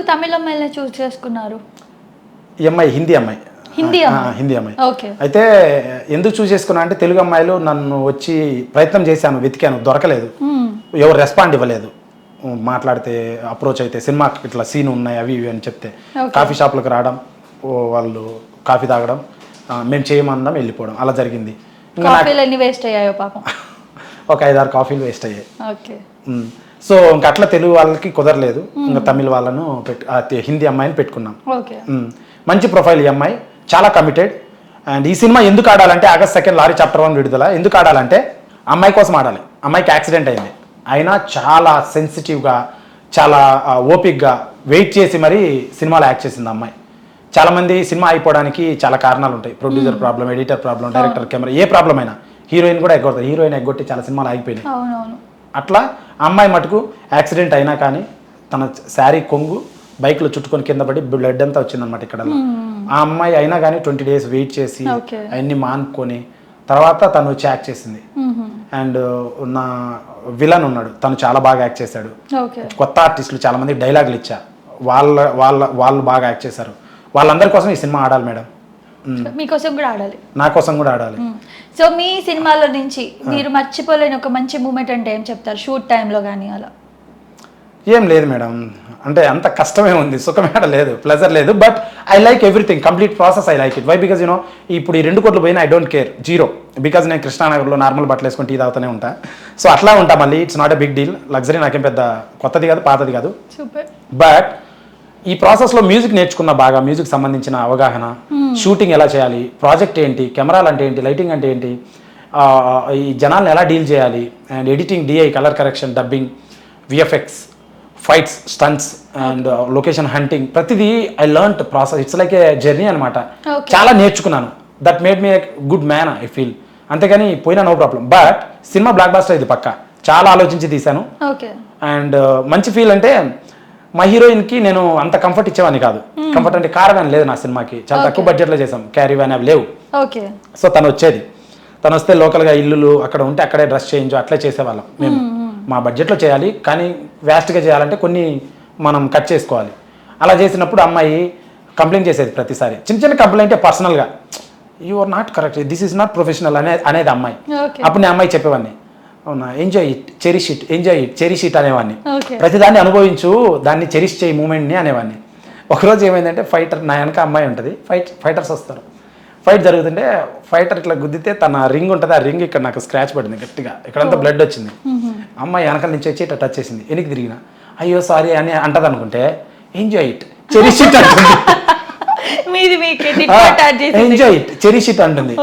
తమిళ అమ్మాయిని చూస్ చేసుకున్నారు? ఈ అమ్మాయి హిందీ అమ్మాయి. హిందీ అమ్మాయి. అయితే ఎందుకు చూస్ చేసుకున్నా అంటే తెలుగు అమ్మాయిలు నన్ను వచ్చి ప్రయత్నం చేశాను, వెతికాను, దొరకలేదు, ఎవరు రెస్పాండ్ ఇవ్వలేదు. మాట్లాడితే అప్రోచ్ అయితే సినిమాకి ఇట్లా సీన్ ఉన్నాయి అవి ఇవి అని చెప్తే కాఫీ షాప్లకు రావడం, వాళ్ళు కాఫీ తాగడం, మేము చేయమన్నాం వెళ్ళిపోవడం అలా జరిగింది. వేస్ట్ అయ్యాయో పాపం. ఒక 5-6 కాఫీలు వేస్ట్ అయ్యాయి. సో ఇంకా అట్లా తెలుగు వాళ్ళకి కుదరలేదు, ఇంకా తమిళ వాళ్ళను హిందీ అమ్మాయిని పెట్టుకున్నాం. మంచి ప్రొఫైల్ ఈ అమ్మాయి, చాలా కమిటెడ్. అండ్ ఈ సినిమా ఎందుకు ఆడాలంటే August 2 లారీ చాప్టర్ 1 విడుదల. ఎందుకు ఆడాలంటే అమ్మాయి కోసం ఆడాలి. అమ్మాయికి యాక్సిడెంట్ అయింది, అయినా చాలా సెన్సిటివ్గా, చాలా ఓపిక్గా వెయిట్ చేసి మరీ సినిమాలో యాక్ట్ చేసింది అమ్మాయి. చాలామంది సినిమా అయిపోవడానికి చాలా కారణాలు ఉంటాయి, producer problem, editor problem, director, camera, ఏ ప్రాబ్లం అయినా. హీరోయిన్ కూడా ఎగ్గొడతారు, హీరోయిన్ ఎగ్గొట్టి చాలా సినిమాలు ఆగిపోయినాయి. అట్లా అమ్మాయి మటుకు యాక్సిడెంట్ అయినా కానీ తన శారీ కొంగు బైక్లో చుట్టుకొని కింద పడి బ్లడ్ అంతా వచ్చిందనమాట ఇక్కడ. ఆ అమ్మాయి అయినా కానీ 20 days వెయిట్ చేసి అవన్నీ మానుకొని తర్వాత తను వచ్చి యాక్ట్ చేసింది. అండ్ నా విలన్ ఉన్నాడు, తను చాలా బాగా యాక్ట్ చేశాడు. కొత్త ఆర్టిస్టులు చాలా మంది డైలాగులు ఇచ్చా, వాళ్ళు బాగా యాక్ట్ చేశారు. వాళ్ళందరి కోసం ఈ సినిమా ఆడాలి మేడం. మీకోసం కూడా ఆడాలి, నా కోసం కూడా ఆడాలి. సో మీ సినిమాలో నుంచి మీరు మర్చిపోలేని ఒక మంచి మూమెంట్ అంటే ఏం చెప్తారు? షూట్ టైంలో కానీ అలా? ఏం లేదు మేడం, అంటే అంత కష్టమే ఉంది, సుఖమే లేదు, ప్లెజర్ లేదు. But I like everything, complete process I like it. Why? Because you know ఇప్పుడు ఈ 2 కోట్లు పోయినా ఐ డోంట్ కేర్, 0. బికాజ్ నేను కృష్ణానగర్లో నార్మల్ బట్టలు వేసుకొని టీ తాగుతూనే ఉంటా. సో అట్లా ఉంటా. మళ్ళీ it's not a big deal. Luxury నాకేం పెద్ద కొత్తది కాదు, పాతది కాదు. బట్ ఈ ప్రాసెస్లో మ్యూజిక్ నేర్చుకున్న, బాగా మ్యూజిక్ సంబంధించిన అవగాహన, షూటింగ్ ఎలా చేయాలి, ప్రాజెక్ట్ ఏంటి, కెమెరాలు అంటే ఏంటి, లైటింగ్ అంటే ఏంటి, ఈ జనాలను ఎలా డీల్ చేయాలి, and editing, DI, colour correction, dubbing, VFX, fights, stunts and location hunting, ప్రతిదీ I learned process. It's like a journey అనమాట. చాలా నేర్చుకున్నాను. That made me good man I feel. అంతేగాని పోయినా no problem. But cinema blockbuster ఇది పక్కా, చాలా ఆలోచించి తీశాను. అండ్ మంచి ఫీల్ అంటే మా హీరోయిన్కి నేను అంత కంఫర్ట్ ఇచ్చేవాడిని కాదు. కంఫర్ట్ అంటే కార్ వ్యాన్ లేదు నా సినిమాకి, చాలా తక్కువ బడ్జెట్లో చేసాం, క్యారీ వ్యాన్ అవి లేవు. సో తను వచ్చేది, తను వస్తే లోకల్గా ఇల్లులు అక్కడ ఉంటే అక్కడే డ్రెస్ చేంజ్ అట్లే చేసేవాళ్ళం మేము. మా బడ్జెట్లో చేయాలి, కానీ వ్యాస్ట్గా చేయాలంటే కొన్ని మనం కట్ చేసుకోవాలి. అలా చేసినప్పుడు అమ్మాయి కంప్లైంట్ చేసేది ప్రతిసారి, చిన్న చిన్న కంప్లైంట్ పర్సనల్గా, you are not correct, this is not professional అనేది అమ్మాయి. అప్పుడు నేను అమ్మాయి చెప్పేవాడిని, అవునా, enjoy it, cherish it, enjoy it, cherish it అనేవాడిని. ప్రతిదాన్ని అనుభవించు, దాన్ని చెరిష్ చేయి మూమెంట్ని అనేవాడిని. ఒకరోజు ఏమైందంటే ఫైటర్, నా వెనక అమ్మాయి ఉంటుంది, ఫైటర్స్ వస్తారు, ఫైట్ జరుగుతుంటే ఫైటర్ ఇట్లా గుద్దితే తన రింగ్ ఉంటుంది, ఆ రింగ్ ఇక్కడ నాకు స్క్రాచ్ పడింది గట్టిగా, ఇక్కడంతా బ్లడ్ వచ్చింది. అమ్మాయి వెనకాల నుంచి వచ్చి ఇట్లా టచ్ చేసింది, వెనక్కి తిరిగిన, అయ్యో సారీ అని అంటది అనుకుంటే, ఎంజాయ్ ఇట్, చెరిష్ ఇట్ అంటుంది. ఎంజాయ్ ఇట్, చెరిష్ ఇట్ అంటుంది.